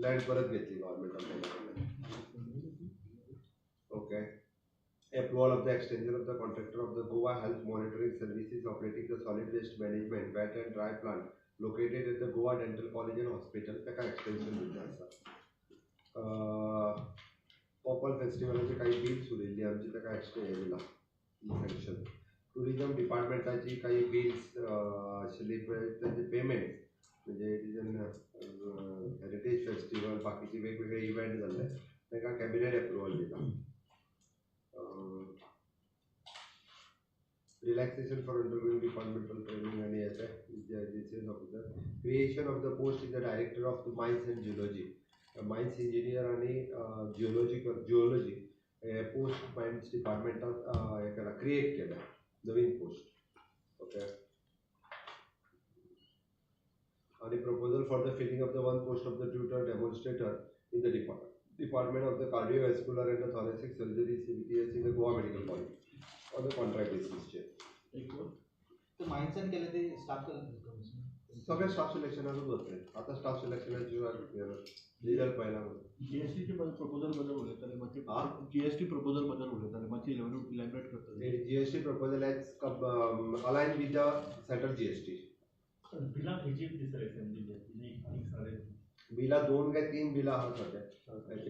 Land परत घेतली government of इंडियाकडे. Okay. Approval of the extension of the contractor of the Goa Health Monitoring Services operating the solid waste management wet and dry plant located at the Goa Dental College and Hospital. ताका extension दिल्लें आसा. Popal Festivalचे काही bills उरिल्ली आमची ताका extend दिला सॅंक्शन. Tourism डिपार्टमेंटाची काही bills आशिल्ली पळय ताचे पेमेंट म्हणजे हेरिटेज फेस्टिवल बाकीचे वेगवेगळे इव्हेंट जाल्ले ताका कॅबिनेट अप्रुवल दिला. Relaxation for undergoing departmental training and GCS officer. Creation of the post is the director of the mines and geology. Mines engineer and geology post mines department create केला नवीन post. Okay. And a proposal for the filling of the one post of the tutor demonstrator in the department of the cardiovascular and the thoracic surgery CVTS in the Goa Medical College. On the contract basis. तो mindset केले ते staff सगळे staff सिलेक्शनाचो होते. आता staff सिलेक्शनाची result पाहिला. GST चे proposal बद्दल उलयताले मातशी. जीएसटी प्रपोजल बद्दल उलयताले मातशी इलॅबोरेट करताले. GST proposal as align with the central GST. बिला खंयची दिसता असेंब्ली जीएसटी बिला 2 काय 3 बिला आहात सध्या.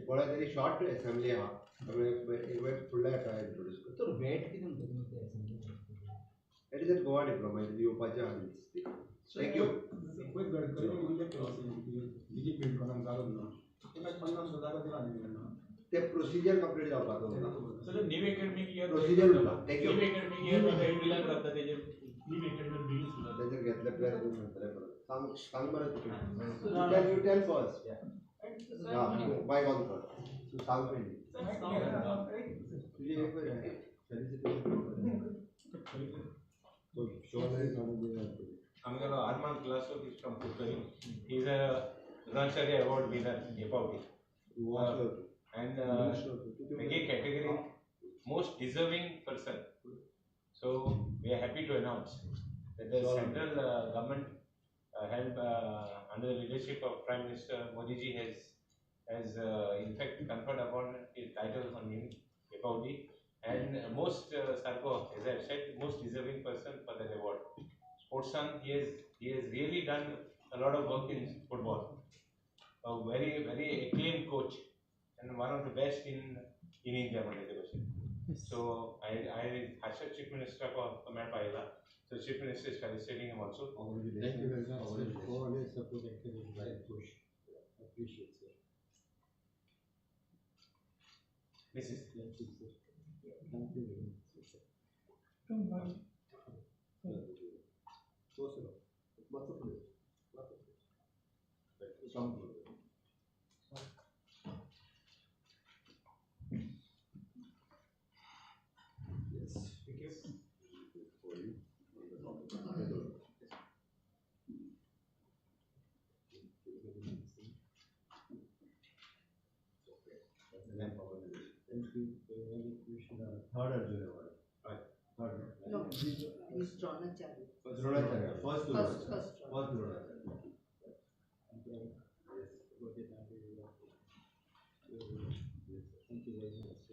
पळय तरी शॉर्ट असेंब्ली आहा. एक वेळ फुडल्या येता इंट्रोड्यूस करता. तर वेट किती म्हणतात ते assembly. It is a Goa diploma it येवपाचे आहा बिल्स. Thank you. गडकरी म्हणजे बीजेपी पेट्रोल काढून त्याला 50,000 दिला नाही. ते प्रोसिजर कंप्लीट जावपाचो sir new academic year procedure Urla. Thank you. New academic year मध्ये बिलान जाता त्याचे न्यू अकॅडमिक बिल सुद्धा त्याचे घेतले प्लॅन करून नंतर परत सांग बरं तिकडे. You tell first. हां बाय कॉल कर. तू सांग पहिले. तुझी एक I'm going to Arman Classo is from Konkani. He's a Ranchari Award winner about it. And Mega category most deserving person. So we are happy to announce that the central government help under the leadership of Prime Minister Modi ji has in fact conferred upon his title on him about it. And most Sarko, as I said, most deserving person for that award. Sports son, he has really done a lot of work in football. A very acclaimed coach and one of the best in India. So I asked Chief Minister for comment paila. So Chief Minister is felicitating him also. Thank you very much. Always support encourage right push. Appreciate sir. This is Thank you sir. Thank you very much sir. Third Arjun Award. Third. No, he's Dronacharya. First Dronacharya. First Dronacharya. Thank you very much.